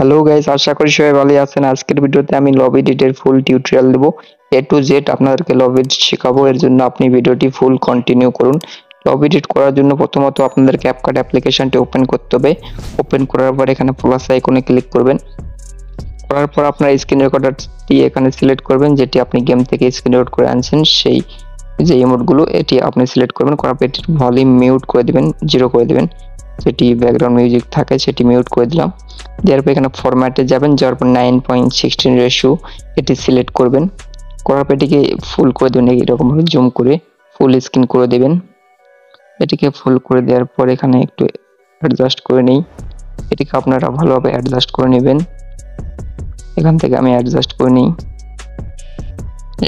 Hello guys, আশা করি সবাই ভালো আছেন। আজকের ভিডিওতে আমি লব এডিটের ফুল tutorial Dev. A to Z আপনাদেরকে লব এডিট শেখাবো। এর জন্য আপনি ভিডিওটি ফুল কন্টিনিউ করুন। লব এডিট করার জন্য প্রথমত আপনাদের ক্যাপকাট অ্যাপ্লিকেশনটি ওপেন করতে হবে। ওপেন করার পর এখানে প্লাস আইকনে ক্লিক করবেন। করার পর আপনার স্ক্রিন রেকর্ডারটি এখানে সিলেক্ট করবেন, যেটি আপনি গেম থেকে স্ক্রিন রেকর্ড করে আনছেন সেই যে ইমোটগুলো এটি আপনি সিলেক্ট করবেন। করার পর এটির ভলিউম মিউট করে দিবেন, 0 করে দিবেন। যেটি ব্যাকগ্রাউন্ড মিউজিক থাকে সেটি মিউট করে দিলাম। দেওয়ার পর এখানে ফরম্যাটে যাবেন, যাওয়ার পর 9:16 রেশিও এটি সিলেক্ট করবেন। করার পর এটিকে ফুল করে দেবেন, এরকমভাবে জুম করে ফুল স্ক্রিন করে দেবেন। এটিকে ফুল করে দেওয়ার পর এখানে একটু অ্যাডজাস্ট করে নিই। এটিকে আপনারা ভালোভাবে অ্যাডজাস্ট করে নেবেন। এখান থেকে আমি অ্যাডজাস্ট করে নিই।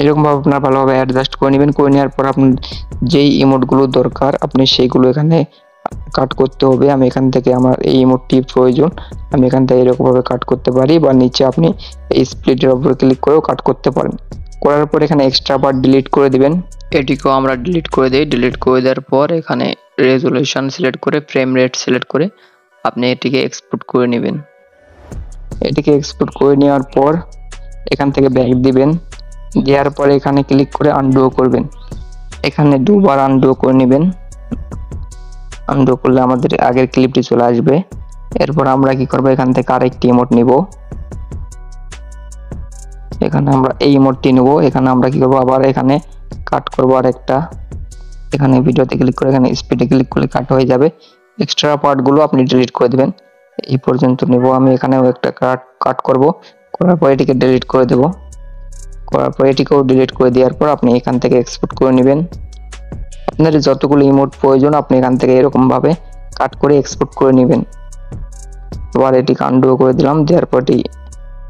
এরকমভাবে আপনারা ভালোভাবে অ্যাডজাস্ট করে নেবেন। করে নেওয়ার পর আপনার যেই ইমোটগুলো দরকার আপনি সেইগুলো এখানে কাট করতে হবে। আমি এখান থেকে আমার এই ইমোটটি প্রয়োজন, আমি এখান থেকে এরকমভাবে কাট করতে পারি, বা নিচে আপনি এই স্প্লিটের উপর ক্লিক করেও কাট করতে পারেন। করার পর এখানে এক্সট্রা পার্ট ডিলিট করে দিবেন। এটিকেও আমরা ডিলিট করে দিই। ডিলিট করে দেওয়ার পর এখানে রেজুলেশন সিলেক্ট করে ফ্রেম রেট সিলেক্ট করে আপনি এটিকে এক্সপোর্ট করে নেবেন। এটিকে এক্সপোর্ট করে নেওয়ার পর এখান থেকে ব্যাক দিবেন। দেওয়ার পর এখানে ক্লিক করে আনডু করবেন। এখানে দুবার আনডু করে নেবেন। আনডু করলে আমাদের আগের ক্লিপটি চলে আসবে। এরপর আমরা কি করব, এখান থেকে আরেকটি ইমোট নিব। এখানে আমরা এই ইমোটটি নেব। এখানে আমরা কি করব, আবার এখানে কাট করব আরেকটা। এখানে ভিডিওতে ক্লিক করে এখানে স্পিডে ক্লিক করলে কাট হয়ে যাবে। এক্সট্রা পার্টগুলো আপনি ডিলিট করে দিবেন। এই পর্যন্ত নেব আমি। এখানেও একটা কাট করব। করার পর এটিকে ডিলিট করে দেব। করার পর এটিকেও ডিলিট করে দেওয়ার পর আপনি এখান থেকে এক্সপোর্ট করে নেবেন। আপনার যতগুলো ইমোট প্রয়োজন আপনি এখান থেকে এরকম ভাবে কাট করে এক্সপোর্ট করে নেবেন। এবার এটিকে আনডু করে দিলাম। দেওয়ার পর এটি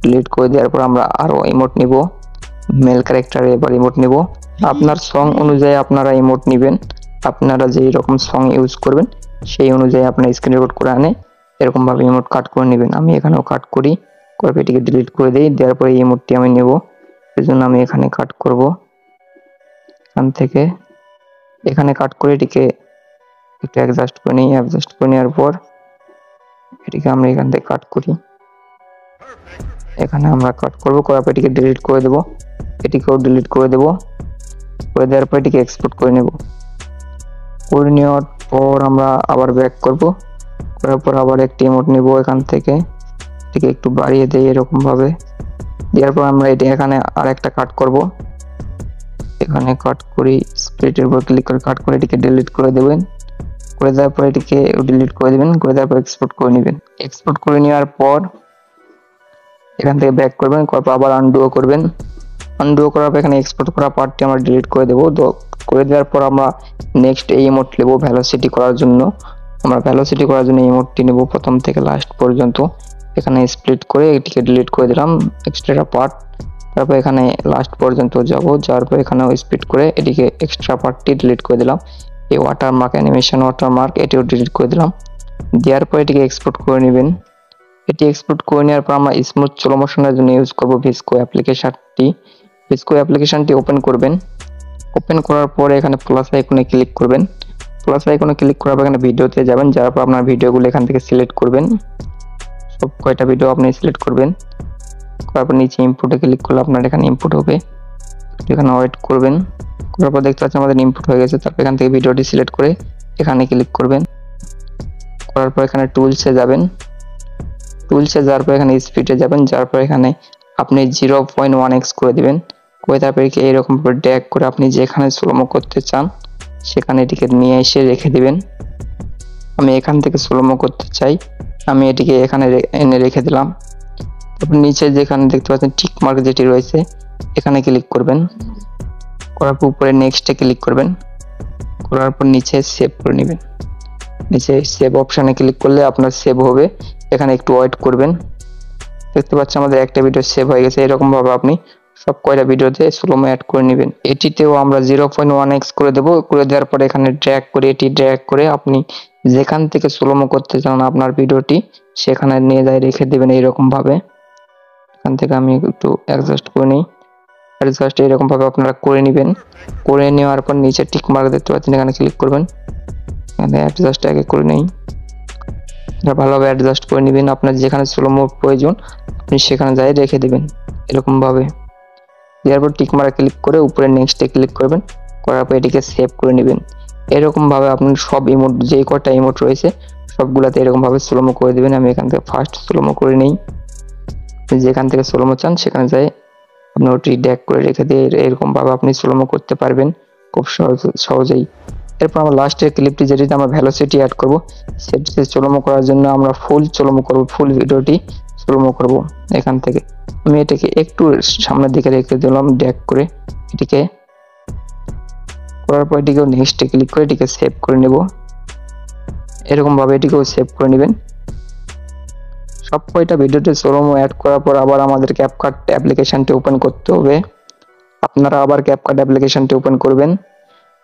ডিলিট করে দেওয়ার পর আমরা আরো ইমোট নিব। মেল ক্যারেক্টারে এবার ইমোট নিব। আপনার সং অনুযায়ী আপনারা ইমোট নেবেন। আপনারা যেই রকম সং ইউজ করবেন সেই অনুযায়ী আপনার স্ক্রিন রেকর্ড করে আনে এরকম ভাবে ইমোট কাট করে নেবেন। আমি এখানেও কাট করি। করে এটিকে ডিলিট করে দেই। দেওয়ার পরে এই ইমোটটি আমি নেব। এজন্য আমি এখানে কাট করব। এখান থেকে এখানে কাট করে এটিকে একটু অ্যাডজাস্ট করে নিই। অ্যাডজাস্ট করে নেওয়ার পর এটিকে আমরা এখান থেকে কাট করি। এখানে আমরা কাট করব। করার পর এটিকে ডিলিট করে দেব। এটিকেও ডিলিট করে দেব। করে দেওয়ার পর এটিকে এক্সপোর্ট করে নেব। করে নেওয়ার পর আমরা আবার ব্যাক করব। করার পর আবার একটি ইমোট নেব। এখান থেকে এটিকে একটু বাড়িয়ে দেই এরকম ভাবে। দেওয়ার পর আমরা এটি এখানে আরেকটা কাট করব। এখানে কাট করি, স্প্লিটের উপর ক্লিক করে কাট করে এটিকে ডিলিট করে দেবেন। করে দেওয়ার পর এটিকে ডিলিট করে দেবেন। করে দেওয়ার পর এক্সপোর্ট করে নেবেন। এক্সপোর্ট করে নেওয়ার পর এখান থেকে ব্যাক করবেন। করার পর আবার আনডু করবেন। আনডু করার পর এখানে এক্সপোর্ট করা পার্টটি আমরা ডিলিট করে দেব। করে দেওয়ার পর আমরা নেক্সট এই ইমোট নেব ভেলোসিটি করার জন্য। আমরা ভেলোসিটি করার জন্য ইমোটটি নেব প্রথম থেকে লাস্ট পর্যন্ত। এখানে স্প্লিট করে এটিকে ডিলিট করে দিলাম এক্সট্রা পার্ট। তারপর এখানে লাস্ট পর্যন্ত যাব। যাওয়ার পর এখানেও স্পিড করে এটিকে এক্সট্রা পার্টটি ডিলিট করে দিলাম। এই ওয়াটারমার্ক অ্যানিমেশন ওয়াটারমার্ক এটিও ডিলিট করে দিলাম। দেওয়ার পর এটিকে এক্সপোর্ট করে নেবেন। এটি এক্সপোর্ট করে নেওয়ার পর আমরা স্মুথ স্লো মোশনের জন্য ইউজ করব vsco অ্যাপ্লিকেশনটি। vsco অ্যাপ্লিকেশনটি ওপেন করবেন। ওপেন করার পরে এখানে প্লাস আইকনে ক্লিক করবেন। প্লাস আইকনে ক্লিক করার পর এখানে ভিডিওতে যাবেন। যাওয়ার পর আপনার ভিডিওগুলো এখান থেকে সিলেক্ট করবেন। সব কয়টা ভিডিও আপনি সিলেক্ট করবেন। করার পর নিচে ইনপুটে ক্লিক করলে আপনার এখানে ইনপুট হবে। এখানে ওয়েট করবেন। করার পর দেখতে পাচ্ছেন আমাদের ইনপুট হয়ে গেছে। তারপর এখান থেকে ভিডিওটি সিলেক্ট করে এখানে ক্লিক করবেন। করার পর এখানে টুলসে যাবেন। টুলসে যাওয়ার পর এখানে স্পিডে যাবেন। যাওয়ার পর এখানে আপনি 0.1x করে দিবেন। করে তারপর এইরকম করে ড্র্যাগ করে আপনি যেখানে স্লোমো করতে চান সেখানে এটিকে নিয়ে এসে রেখে দিবেন। আমি এখান থেকে স্লোমো করতে চাই, আমি এটিকে এখানে এনে রেখে দিলাম। তারপর নিচে যেখানে দেখতে পাচ্ছেন টিক মার্ক যেটি রয়েছে এখানে ক্লিক করবেন। করার পর উপরে নেক্সটে ক্লিক করবেন। করার পর নিচে সেভ করে নেবেন। নিচে সেভ অপশানে ক্লিক করলে আপনার সেভ হবে। এখানে একটু ওয়েট করবেন। দেখতে পাচ্ছেন আমাদের একটা ভিডিও সেভ হয়ে গেছে। এরকম ভাবে আপনি সব কয়টা ভিডিওতে স্লোমো অ্যাড করে নেবেন। এটিতেও আমরা 0.1x করে দেব। করে দেওয়ার পরে এখানে ড্র্যাগ করে এটি ড্র্যাগ করে আপনি যেখান থেকে স্লোমো করতে চান আপনার ভিডিওটি সেখানে নিয়ে যায় রেখে দেবেন এইরকম ভাবে। এখান থেকে আমি একটু অ্যাডজাস্ট করে নিই। অ্যাডজাস্ট এরকম ভাবে আপনারা করে নেবেন। করে নেওয়ার পর নিচে টিক মার্ক দেখতে পাচ্ছেন এখানে ক্লিক করবেন। এখানে অ্যাডজাস্ট আগে করে নেই। ভালোভাবে অ্যাডজাস্ট করে নেবেন। আপনার যেখানে স্লোমো প্রয়োজন আপনি সেখানে যাই রেখে দেবেন এরকম ভাবে। এরপর টিক মারা ক্লিক করে উপরে নেক্সটে ক্লিক করবেন, করার পর এটিকে সেভ করে নেবেন। এরকম ভাবে আপনি সব ইমোট যে কটা ইমোট রয়েছে সবগুলাতে এরকম ভাবে স্লোমো করে দিবেন। আমি এখান থেকে ফার্স্ট স্লোমো করে নেই, যেখান থেকে স্লোমো চান সেখানে যাই আপনি ওটি ড্র্যাগ করে রেখে দিয়ে এরকম ভাবে আপনি স্লোমো করতে পারবেন খুব সহজেই। এরপর আমরা লাস্টের ক্লিপটি যেটিতে আমরা ভেলোসিটি অ্যাড করব সেটিতে স্লোমো করার জন্য আমরা ফুল স্লোমো করব, ফুল ভিডিওটি স্লোমো করব। এখান থেকে আমি এটাকে একটু সামনের দিকে রেখে দিলাম ড্র্যাগ করে, এটিকে করার পর এটিকে নেক্সটে ক্লিক করে এটিকে সেভ করে নেব। এরকম ভাবে এটিকেও সেভ করে নেবেন। সব কয়টা ভিডিওতে স্লোমো অ্যাড করার পর আবার আমাদের ক্যাপকাট অ্যাপ্লিকেশনটি ওপেন করতে হবে। আপনারা আবার ক্যাপকাট অ্যাপ্লিকেশনটি ওপেন করবেন।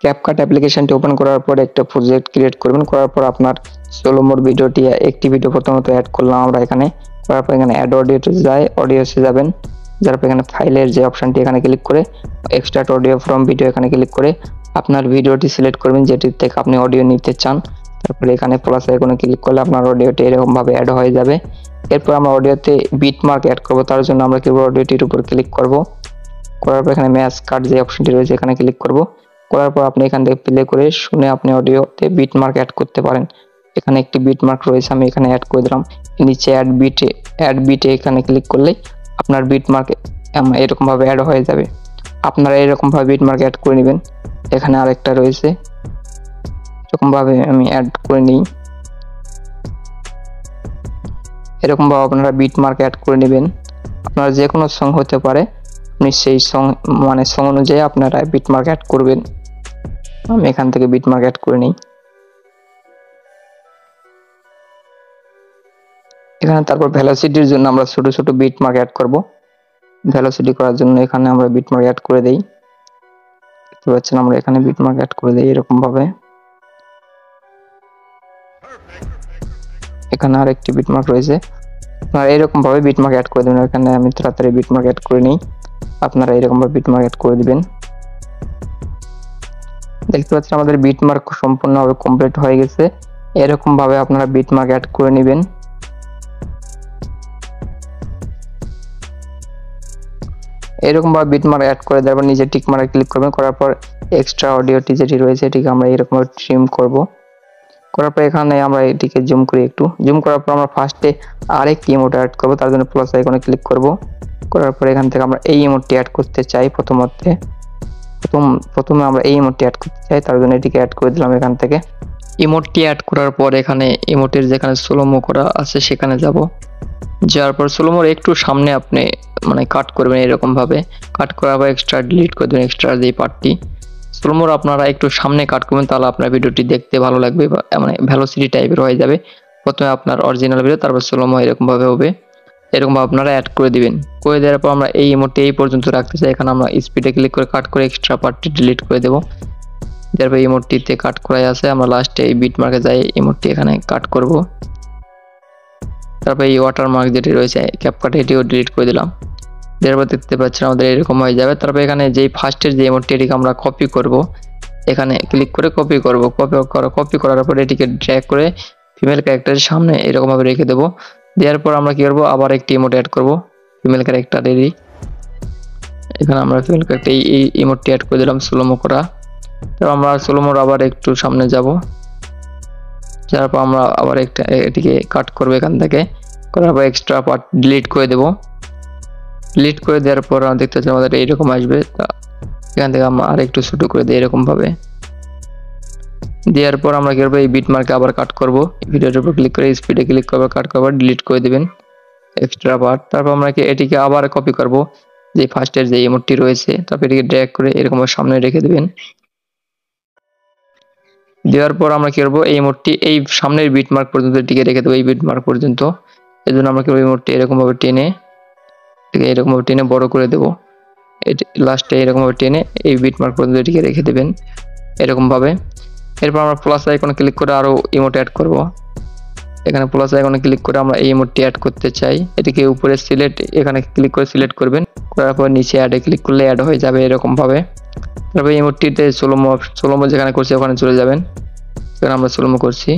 ক্যাপকাট অ্যাপ্লিকেশনটি ওপেন করার পর একটা প্রজেক্ট ক্রিয়েট করবেন, করার পর আপনার স্লোমোর ভিডিওটি একটি ভিডিও প্রথমত অ্যাড করলাম আমরা এখানে, করার পর এখানে অ্যাড অডিওতে যায়, অডিওসে যাবেন, যার পর এখানে ফাইলের যে অপশনটি এখানে ক্লিক করে এক্সট্রাক্ট অডিও ফ্রম ভিডিও এখানে ক্লিক করে আপনার ভিডিওটি সিলেক্ট করবেন যেটির থেকে আপনি অডিও নিতে চান। তারপরে এখানে প্লাস আইকনে ক্লিক করলে আপনার অডিওটি এরকম ভাবে অ্যাড হয়ে যাবে। এরপর আমরা অডিওতে বিটমার্ক অ্যাড করব, তার জন্য আমরা কিবোর্ড অডিওটির উপর ক্লিক করব, করার পর এখানে ম্যাচ কাট যে অপশনটি রয়েছে এখানে ক্লিক করব, করার পর আপনি এখান থেকে প্লে করে শুনে আপনি অডিওতে বিটমার্ক অ্যাড করতে পারেন। এখানে একটি বিটমার্ক রয়েছে আমি এখানে অ্যাড করে দিলাম। নিচে অ্যাড বিটে এখানে ক্লিক করলে আপনার বিটমার্ক এরকম ভাবে অ্যাড হয়ে যাবে। আপনারা এরকম ভাবে বিটমার্ক অ্যাড করে নেবেন। এখানে আরেকটা রয়েছে, এরকম ভাবে আমি অ্যাড করে নিই। এরকম ভাবে আপনারা বিটমার্ক অ্যাড করে নেবেন। আপনারা যে কোনো সং হতে পারে, আপনি সেই সং অনুযায়ী আপনারা বিটমার্ক অ্যাড করবেন। আমি এখান থেকে বিটমার্ক অ্যাড করে নিই এখানে। তারপর ভেলোসিটির জন্য আমরা ছোট ছোট বিটমার্ক অ্যাড করব। ভেলোসিটি করার জন্য এখানে আমরা বিটমার্ক অ্যাড করে দেই, দেখতে পাচ্ছেন আমরা এখানে বিটমার্ক অ্যাড করে দেই এরকম ভাবে। এখানে আরেকটি বিটমার্ক রয়েছে, আপনারা এরকম ভাবে বিটমার্ক অ্যাড করে দেবেন। এখানে আমি তাড়াতাড়ি বিটমার্ক অ্যাড করে নিই, আপনারা এরকম ভাবে বিটমার্ক অ্যাড করে দিবেন। দেখতে পাচ্ছেন আমাদের বিটমার্ক সম্পূর্ণভাবে কমপ্লিট হয়ে গেছে। এরকম ভাবে আপনারা বিটমার্ক অ্যাড করে নেবেন। এরকম ভাবে বিটমার্ক অ্যাড করে দেওয়ার পর নিচে টিক মার্কে ক্লিক করবেন, করার পর এক্সট্রা অডিওটি যেটি রয়েছে এটিকে আমরা এরকম ভাবে ট্রিম করব। করার পর এখানে আমরা এটিকে জুম করি, একটু জুম করার পর আমরা ফার্স্টে আরেকটি ইমোট অ্যাড করব, তার জন্য প্লাস আইকনে ক্লিক করব। করার পর এখান থেকে আমরা এই ইমোটটি অ্যাড করতে চাই। প্রথমে আমরা এই ইমোটটি অ্যাড করতে চাই, তার জন্য এটিকে অ্যাড করে দিলাম। এখান থেকে ইমোটটি অ্যাড করার পর এখানে ইমোটের যেখানে স্লোমো করা আছে সেখানে যাব, যাওয়ার পর স্লোমোর একটু সামনে আপনি কাট করবেন। এরকম ভাবে কাট করার পর এক্সট্রা ডিলিট করে দেবেন। এক্সট্রা যে পার্টটি স্লোমোর আপনারা একটু সামনে কাট করবেন, তাহলে আপনার ভিডিওটি দেখতে ভালো লাগবে, ভেলোসিটি টাইপের হয়ে যাবে। প্রথমে আপনার অরিজিনাল ভিডিও, তারপর স্লোমো এরকম ভাবে হবে। এরকম ভাবে আপনারা অ্যাড করে দিবেন। করে দেওয়ার পর আমরা এই ইমোটটি এই পর্যন্ত রাখতে চাই। এখানে আমরা স্পিডে ক্লিক করে কাট করে এক্সট্রা পার্টটি ডিলিট করে দেবো। তারপর ইমোটটিতে কাট করাই আছে, আমরা লাস্টে এই বিটমার্কে যাই ইমোটটি এখানে কাট করব। তারপর এই ওয়াটারমার্ক যেটি রয়েছে ক্যাপকাট এটিও ডিলিট করে দিলাম। তারপর দেখতে পাচ্ছেন আমাদের এরকম হয়ে যাবে। তারপর এখানে যেই ফার্স্টের যে ইমোটটি এটিকে আমরা কপি করব, এখানে ক্লিক করে কপি করব। কপি করার পর এটিকে ড্র্যাগ করে ফিমেল ক্যারেক্টারের সামনে এরকম ভাবে রেখে দেবো। দেওয়ার পর আমরা কি করব, আবার একটি ইমোট অ্যাড করব ফিমেল ক্যারেক্টারেরই। এখানে আমরা ফিমেল ক্যারেক্টার এই ইমোটটি অ্যাড করে দিলাম স্লোমো করা। তারপর আমরা স্লোমোর আবার একটু সামনে যাব, যার পর আমরা আবার এটিকে কাট করব এখান থেকে, করার পর এক্সট্রা পার্ট ডিলিট করে দেব। ডিলিট করে দেওয়ার পর আমরা দেখতে পাচ্ছি আমাদের এইরকম আসবে। এখান থেকে আমরা আর একটু ছোট করে দিই এরকম ভাবে। দেওয়ার পর আমরা কি করবো, এই বিটমার্কে আবার কাট করব। ভিডিওর উপর ক্লিক করে স্পিডে ক্লিক করবো, কাট করবো, ডিলিট করে দেবেন এক্সট্রা পার্ট। তারপর আমরা এটিকে আবার কপি করব, যে ফার্স্টের যে ইমোটটি রয়েছে, তারপর এটিকে ড্র্যাগ করে এরকম সামনে রেখে দেবেন। দেওয়ার পর আমরা কি করবো, এই ইমোটটি এই সামনের বিটমার্ক পর্যন্ত এটিকে রেখে দেবো, এই বিটমার্ক পর্যন্ত। এই জন্য আমরা কি করবো, ইমোটটি এরকম ভাবে টেনে বড় করে দেবো। লাস্টে এরকম ভাবে টেনে এই বিটমার্ক পর্যন্ত এটিকে রেখে দেবেন এরকম ভাবে। এরপর আমরা প্লাস আইকনে ক্লিক করে আরো ইমোট অ্যাড করব। এখানে প্লাস আইকনে ক্লিক করে আমরা এই ইমোটটি অ্যাড করতে চাই। এটিকে উপরে সিলেক্ট, এখানে ক্লিক করে সিলেক্ট করবেন, করার পর নিচে অ্যাডে ক্লিক করলে অ্যাড হয়ে যাবে এরকম ভাবে। তারপর ইমোটটিতে স্লোমো যেখানে করছি ওখানে চলে যাবেন। এখানে আমরা স্লোমো করছি,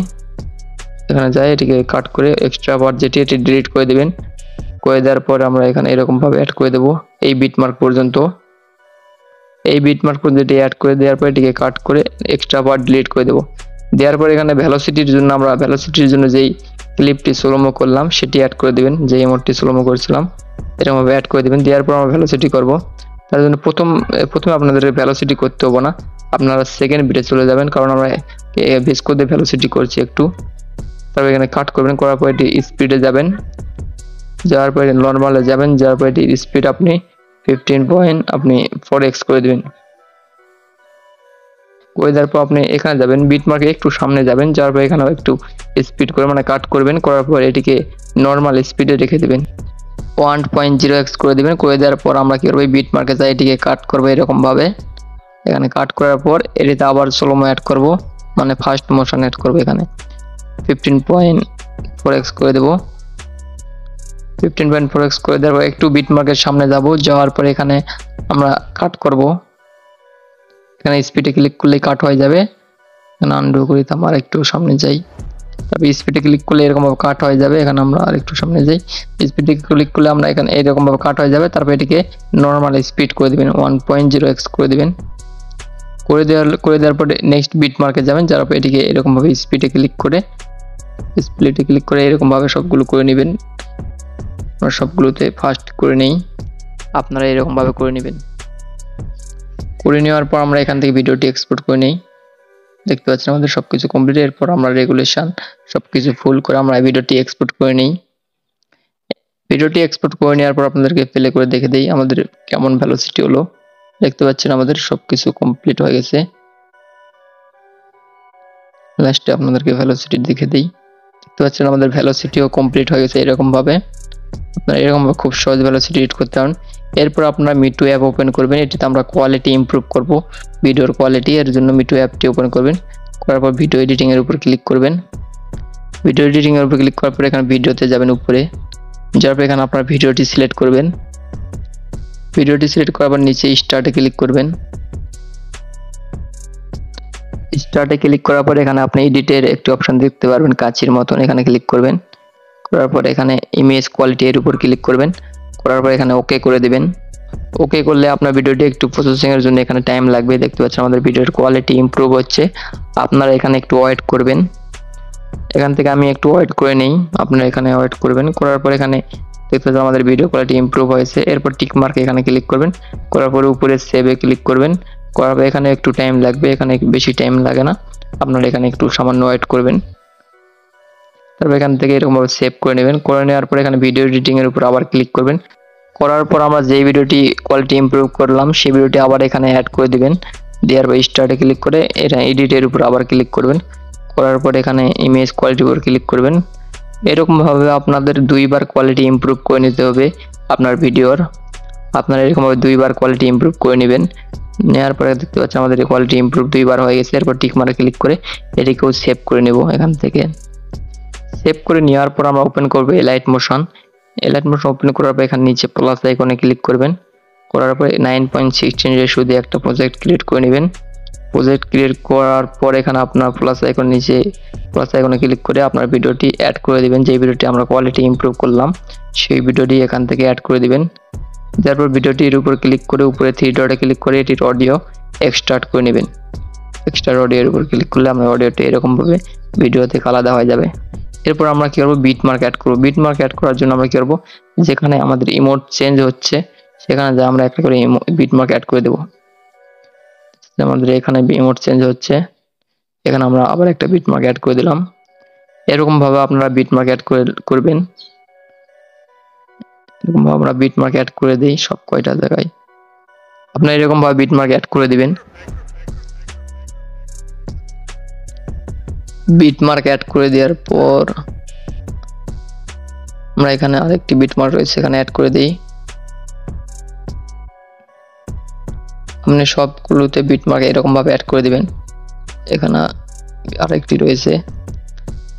এখানে যাই এটিকে কাট করে এক্সট্রা পার্ট যেটি এটি ডিলিট করে দিবেন। করে দেওয়ার পর আমরা এখানে এরকম ভাবে অ্যাড করে দেব এই বিটমার্ক পর্যন্ত। এই বিটমার্ক পর্যন্ত এটি অ্যাড করে দেওয়ার পর এটিকে কাট করে এক্সট্রা পার্ট ডিলিট করে দেব। দেওয়ার পর এখানে ভেলোসিটির জন্য আমরা ভেলোসিটির জন্য যেই ক্লিপটি স্লোমো করলাম সেটি অ্যাড করে দিবেন, যে ইমোটটি স্লোমো করেছিলাম এরকম ভাবে অ্যাড করে দিবেন। দেওয়ার পর আমরা ভেলোসিটি করব। তার জন্য প্রথমে আপনাদের ভেলোসিটি করতে হবে না, আপনারা সেকেন্ড বিটে চলে যাবেন, কারণ আমরা vsco দিয়ে ভেলোসিটি করছি একটু। তারপর এখানে কাট করবেন, করার পর এটি স্পিডে যাবেন, যাওয়ার পর নর্মালে যাবেন, যাওয়ার পর এটি স্পিড আপনি 15.4x করে দিবেন। করে দেওয়ার পর আপনি এখানে যাবেন, বিটমার্কে একটু সামনে যাবেন, যাওয়ার পর এখানে একটু স্পিড করে মানে কাট করবেন, করার পর এটিকে নর্মাল স্পিডে রেখে দেবেন, 1.0x করে দিবেন। করে দেওয়ার পর আমরা কি করব, বিটমার্কে যাই এটিকে কাট করব এরকম ভাবে। এখানে কাট করার পর এটিতে আবার স্লোমো অ্যাড করব, মানে ফাস্ট মোশন অ্যাড করব। এখানে 15.4x করে দেব। 15.4x করে দেওয়ার পর একটু বিটমার্কের সামনে যাব, যাওয়ার পর এখানে আমরা কাট করব। এখানে স্পিডে ক্লিক করলে কাট হয়ে যাবে। এখানে আনডু করি, আমরা একটু সামনে যাই, তারপর স্পিডে ক্লিক করলে এরকম ভাবে কাট হয়ে যাবে। এখানে আমরা আরেকটু সামনে যাই, স্পিডে ক্লিক করলে আমরা এখানে এরকম ভাবে কাট হয়ে যাবে। তারপর এটিকে নরমাল স্পিড করে দিবেন, 1.0x করে দিবেন। করে দেওয়ার পরে নেক্সট বিটমার্কে যাবেন, যার পর এটিকে এরকম ভাবে স্পিডে ক্লিক করে এরকম ভাবে সবগুলো করে নেবেন। আমরা সবগুলোতে ফাস্ট করে নেই, আপনারা এরকম ভাবে করে নেবেন। করে নেওয়ার পর আমরা এখান থেকে ভিডিওটি এক্সপোর্ট করে নেই। দেখতে পাচ্ছেন আমাদের সবকিছু কমপ্লিট। এরপর আমরা রেগুলেশন সবকিছু ফুল করে আমরা ভিডিওটি এক্সপোর্ট করে নেই। ভিডিওটি এক্সপোর্ট করে নেওয়ার পর আপনাদেরকে প্লে করে দেখে দেই আমাদের কেমন ভেলোসিটি হলো। দেখতে পাচ্ছেন আমাদের সবকিছু কমপ্লিট হয়ে গেছে। লাস্টে আপনাদেরকে ভেলোসিটি দেখে দেই। দেখতে পাচ্ছেন আমাদের ভেলোসিটিও কমপ্লিট হয়ে গেছে। এরকম ভাবে আপনারা এরকম খুব সহজ ভেলোসিটি এডিট করতে পারেন। এরপর আপনারা meitu অ্যাপ ওপেন করবেন, এটিতে আমরা কোয়ালিটি ইমপ্রুভ করব, ভিডিওর কোয়ালিটি। এর জন্য meitu অ্যাপটি ওপেন করবেন, করার পর ভিডিও এডিটিং এর উপর ক্লিক করবেন। ভিডিও এডিটিং এর উপর ক্লিক করার পর এখানে ভিডিওতে যাবেন উপরে, যাওয়ার পর এখানে আপনারা ভিডিওটি সিলেক্ট করবেন। ভিডিওটি সিলেক্ট করার পর নিচে স্টার্টে ক্লিক করবেন। স্টার্টে ক্লিক করার পর এখানে আপনি এডিটের একটি অপশন দেখতে পারবেন কাঁচির মতন, এখানে ক্লিক করবেন। করার পর এখানে ইমেজ কোয়ালিটি এর উপর ক্লিক করবেন, করার পর এখানে ওকে করে দিবেন। ওকে করলে আপনার ভিডিওটি একটু প্রসেসিং এর জন্য এখানে টাইম লাগবে। দেখতে পাচ্ছেন আমাদের ভিডিওর কোয়ালিটি ইমপ্রুভ হচ্ছে, আপনারা এখানে একটু ওয়েট করবেন। এখান থেকে আমি একটু ওয়েট করে নেই, আপনারা এখানে ওয়েট করবেন। করার পর এখানে দেখতে পাচ্ছেন আমাদের ভিডিও কোয়ালিটি ইমপ্রুভ হয়েছে। এরপর টিক মার্কে এখানে ক্লিক করবেন, করার পর উপরে সেভে ক্লিক করবেন। করার পর এখানে একটু টাইম লাগবে, এখানে বেশি টাইম লাগে না, আপনারা এখানে একটু সামান্য ওয়েট করবেন। তারপর এখান থেকে এরকম ভাবে সেভ করে নেবেন। করে নেওয়ার পর এখানে ভিডিও এডিটিং এর উপর আবার ক্লিক করবেন। করার পর আমরা যে ভিডিওটি কোয়ালিটি ইমপ্রুভ করলাম সেই ভিডিওটি আবার এখানে অ্যাড করে দিবেন। দেওয়ার পর স্টার্টে ক্লিক করে এটা এডিটের উপর আবার ক্লিক করবেন। করার পর এখানে ইমেজ কোয়ালিটির উপর ক্লিক করবেন। এরকম ভাবে আপনাদের দুইবার কোয়ালিটি ইমপ্রুভ করে নিতে হবে আপনার ভিডিওর। আপনারা এরকম ভাবে দুইবার কোয়ালিটি ইমপ্রুভ করে নেবেন। নেওয়ার পরে দেখতে পাচ্ছেন আমাদের কোয়ালিটি ইমপ্রুভ দুইবার হয়ে গেছে। এরপর টিক মার্কে ক্লিক করে এটিকেও সেভ করে নেব। এখান থেকে সেভ করে নেওয়ার পর আমরা ওপেন করব elite motion. Elite motion open করার পর এখানে নিচে প্লাস আইকনে ক্লিক করবেন। করার পর 9.16 রেশিও দিয়ে একটা প্রজেক্ট ক্রিয়েট করে নেবেন। প্রজেক্ট ক্রিয়েট করার পর এখানে আপনার প্লাস আইকন নিচে প্লাস আইকনে ক্লিক করে আপনার ভিডিওটি অ্যাড করে দিবেন। যে ভিডিওটি আমরা কোয়ালিটি ইমপ্রুভ করলাম সেই ভিডিওটি এখান থেকে অ্যাড করে দিবেন। তারপর ভিডিওটির উপর ক্লিক করে উপরে 3 ডটে ক্লিক করে এটির অডিও এক্সট্রাক্ট করে নেবেন। এক্সট্রা অডিওর উপর ক্লিক করলে আমরা অডিওটি এরকম ভাবে ভিডিও থেকে আলাদা হয়ে যাবে। এরপর আমরা কি করব, বিটমার্ক অ্যাড করব। বিটমার্ক অ্যাড করার জন্য আমরা কি করব, যেখানে আমাদের ইমোট চেঞ্জ হচ্ছে সেখানে যা আমরা একটা করে বিটমার্ক অ্যাড করে দেব। আমাদের এখানে ইমোট চেঞ্জ হচ্ছে, এখানে আমরা আবার একটা বিটমার্ক অ্যাড করে দিলাম। এরকম ভাবে আপনারা বিটমার্ক অ্যাড করবেন। এরকম ভাবে আমরা বিটমার্ক অ্যাড করে দেই সব কয়টা জায়গায়। আপনারা এরকম ভাবে বিটমার্ক অ্যাড করে দিবেন। বিটমার্ক অ্যাড করে দেওয়ার পর আমরা এখানে আরেকটি বিটমার্ক রয়েছে এখানে অ্যাড করে দেই। আপনি সবগুলোতে বিটমার্ক এরকম ভাবে অ্যাড করে দিবেন। এখানে আরেকটি রয়েছে,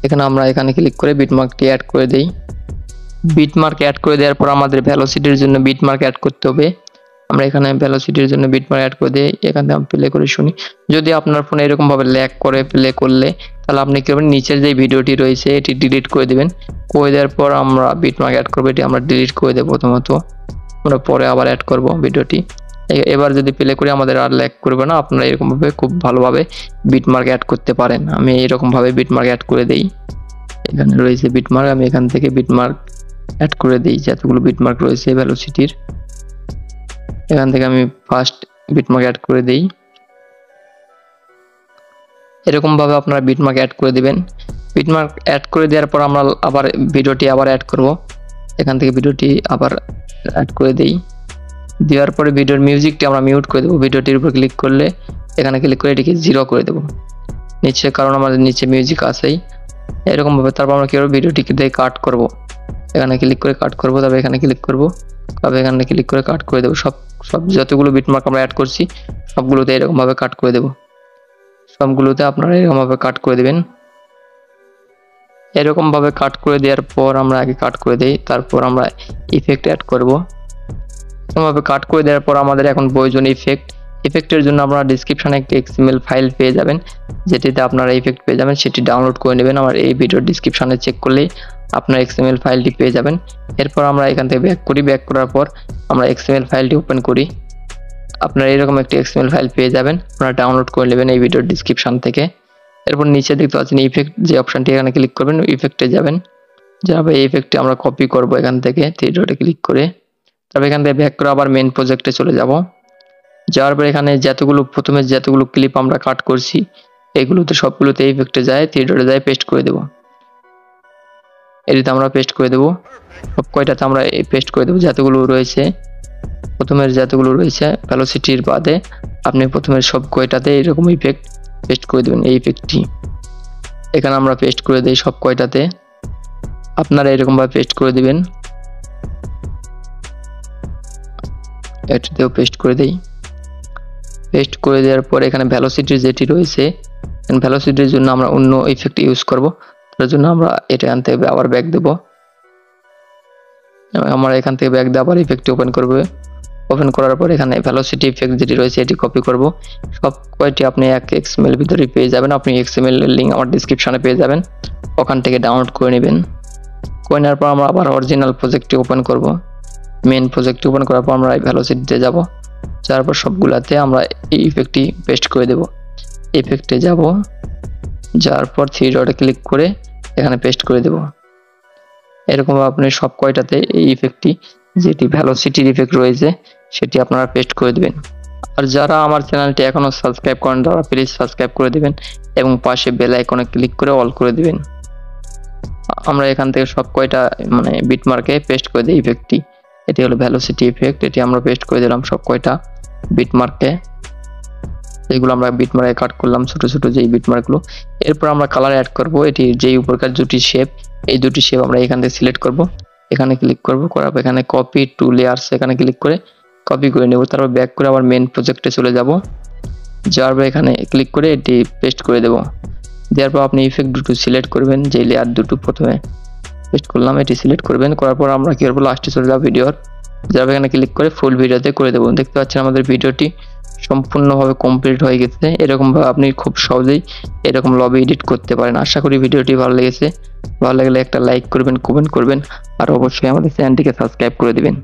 এখানে আমরা এখানে ক্লিক করে বিটমার্কটি অ্যাড করে দেই। বিটমার্ক অ্যাড করে দেওয়ার পর আমাদের ভেলোসিটির জন্য বিটমার্ক অ্যাড করতে হবে। আমরা এখানে ভেলোসিটির জন্য বিটমার্ক অ্যাড করে দিই, এখান থেকে আমি প্লে করে শুনি। যদি আপনার ফোনে এরকম ভাবে ল্যাগ করে প্লে করলে তাহলে আপনি কি করবেন, নিচের যে ভিডিওটি রয়েছে এটি ডিলিট করে দিবেন। করে দেওয়ার পর আমরা বিটমার্ক অ্যাড করব, এটি আমরা ডিলিট করে দেব প্রথমত, আমরা পরে আবার অ্যাড করব ভিডিওটি। এবার যদি প্লে করি আমাদের আর ল্যাগ করবে না। আপনারা এরকম ভাবে খুব ভালোভাবে বিটমার্ক অ্যাড করতে পারেন। আমি এরকম ভাবে বিটমার্ক অ্যাড করে দেই। এখানে রয়েছে বিটমার্ক, আমি এখান থেকে বিটমার্ক অ্যাড করে দিই যতগুলো বিটমার্ক রয়েছে ভেলোসিটির। এখান থেকে আমি ফার্স্ট বিটমার্ক অ্যাড করে দেই। এরকম ভাবে আপনারা বিটমার্ক অ্যাড করে দিবেন। বিটমার্ক অ্যাড করে দেওয়ার পর আমরা আবার ভিডিওটি আবার অ্যাড করব। এখান থেকে ভিডিওটি আবার অ্যাড করে দেই। দেওয়ার পরে ভিডিওর মিউজিকটি আমরা মিউট করে দেবো। ভিডিওটির উপর ক্লিক করলে এখানে ক্লিক করে এটিকে 0 করে দেবো নিচে, কারণ আমাদের নিচে মিউজিক আছেই। এরকম ভাবে তারপর আমরা কি করব, ভিডিওটিকে দিয়ে কাট করব। এখানে ক্লিক করে কাট করব, তবে এখানে ক্লিক করব, তবে এখানে ক্লিক করে কাট করে দেবো। সব যতগুলো বিটমার্ক আমরা অ্যাড করছি সবগুলোতে এরকম ভাবে কাট করে দেবো। সবগুলোতে আপনারা এরকম ভাবে কাট করে দিবেন। এরকম ভাবে কাট করে দেওয়ার পর আমরা আগে কাট করে দেই, তারপর আমরা ইফেক্ট অ্যাড করব। এরকমভাবে কাট করে দেওয়ার পর আমাদের এখন প্রয়োজন ইফেক্টের জন্য আপনারা ডেসক্রিপশনে একটি XML ফাইল পেয়ে যাবেন, যেটিতে আপনারা ইফেক্ট পেয়ে যাবেন, সেটি ডাউনলোড করে নেবেন। আমার এই ভিডিওর ডেসক্রিপশনে চেক করলেই আপনারা XML ফাইলটি পেয়ে যাবেন। এরপর আমরা এখান থেকে ব্যাক করি, ব্যাক করার পর আমরা XML ফাইলটি ওপেন করি। আপনারা এরকম একটি XML ফাইল পেয়ে যাবেন, আপনারা ডাউনলোড করে নেবেন এই ভিডিওর ডেসক্রিপশন থেকে। এরপর নিচে দেখতে পাচ্ছেন ইফেক্ট যে অপশনটি, এখানে ক্লিক করবেন, ইফেক্টে যাবেন। যাবে এই ইফেক্টটি আমরা কপি করব এখান থেকে, থ্রি ডটে ক্লিক করে। তবে এখান থেকে ব্যাক করে আবার মেইন প্রজেক্টে চলে যাব। যাওয়ার পর এখানে প্রথমে যতগুলো ক্লিপ আমরা কাট করছি এগুলোতে সবগুলোতে ইফেক্টে যায়, থ্রি ডটে যায় পেস্ট করে দেব। এটিতে আমরা পেস্ট করে দেব, সব কয়টাতে আমরা পেস্ট করে দেব যতগুলো রয়েছে। প্রথমের যতগুলো রয়েছে ভেলোসিটির বাদে আপনি প্রথমের সব কয়টাতে এরকম ইফেক্ট পেস্ট করে দেবেন। এই ইফেক্টটি এখানে আমরা পেস্ট করে দেই সব কয়টাতে, আপনারা এরকম ভাবে পেস্ট করে দিবেন। এটাতেও পেস্ট করে দেই। পেস্ট করে দেওয়ার পর এখানে ভেলোসিটির যেটি রয়েছে, ভেলোসিটির জন্য আমরা অন্য ইফেক্ট ইউজ করব। তার জন্য আমরা এটা আনতে হবে, আবার ব্যাক দেব। আমরা এখান থেকে ব্যাক দিয়ে আবার ইফেক্টটি ওপেন করব। ওপেন করার পর এখানে ভেলোসিটি ইফেক্ট যেটি রয়েছে এটি কপি করব। সব কয়টি আপনি এক XML ভিতরে পেয়ে যাবেন। আপনি XML এর লিঙ্ক আমার ডেসক্রিপশনে পেয়ে যাবেন, ওখান থেকে ডাউনলোড করে নেবেন। করে নেওয়ার পর আমরা আবার অরিজিনাল প্রজেক্টটি ওপেন করব। মেইন প্রজেক্টটি ওপেন করার পর আমরা ভেলোসিটিতে যাব। যাওয়ার পর সবগুলাতে আমরা এই ইফেক্টটি পেস্ট করে দেব। ইফেক্টে যাব, যাওয়ার পর থ্রি ডটে ক্লিক করে এখানে পেস্ট করে দেব। এরকম আপনি সব কয়টাতে এই ইফেক্টটি যেটি ভেলোসিটির ইফেক্ট রয়েছে সেটি আপনারা পেস্ট করে দিবেন। আর যারা আমার চ্যানেলটি এখনো সাবস্ক্রাইব করেন তারা প্লিজ সাবস্ক্রাইব করে দিবেন এবং পাশে বেল আইকনে ক্লিক করে অল করে দিবেন। আমরা এখান থেকে সব কয়টা বিটমার্কে পেস্ট করে দিই ইফেক্টটি। এটি হলো ভেলোসিটি ইফেক্ট, এটি আমরা পেস্ট করে দিলাম সব কয়টা বিটমার্কে। এগুলো আমরা বিটমার্কে কাট করলাম ছোট ছোট যেই বিটমার্কগুলো। এরপর আমরা কালার অ্যাড করব। এটি যেই উপরকার দুটি শেপ, এই দুটি শেপ আমরা এখান থেকে সিলেক্ট করব। এখানে ক্লিক করব, করার পর এখানে কপি টু লেয়ার্স এখানে ক্লিক করে কপি করে নেব। তারপর ব্যাক করে আবার মেইন প্রজেক্টে চলে যাব। যাওয়ার পর এখানে ক্লিক করে এটি পেস্ট করে দেব। দেওয়ার পর আপনি ইফেক্ট দুটো সিলেক্ট করবেন, যে লেয়ার দুটো প্রথমে পেস্ট করলাম এটি সিলেক্ট করবেন। করার পর আমরা কি করব, লাস্টে চলে যাব ভিডিওর। যার এখানে ক্লিক করে ফুল ভিডিওতে করে দেব। দেখতে পাচ্ছেন আমাদের ভিডিওটি সম্পূর্ণভাবে কমপ্লিট হয়ে গেছে। এরকম ভাবে আপনি খুব সহজেই এরকম লবি এডিট করতে পারেন। আশা করি ভিডিওটি ভালো লেগেছে। ভালো লাগলে একটা লাইক করবেন, কমেন্ট করবেন আর অবশ্যই আমাদের চ্যানেলটিকে সাবস্ক্রাইব করে দিবেন।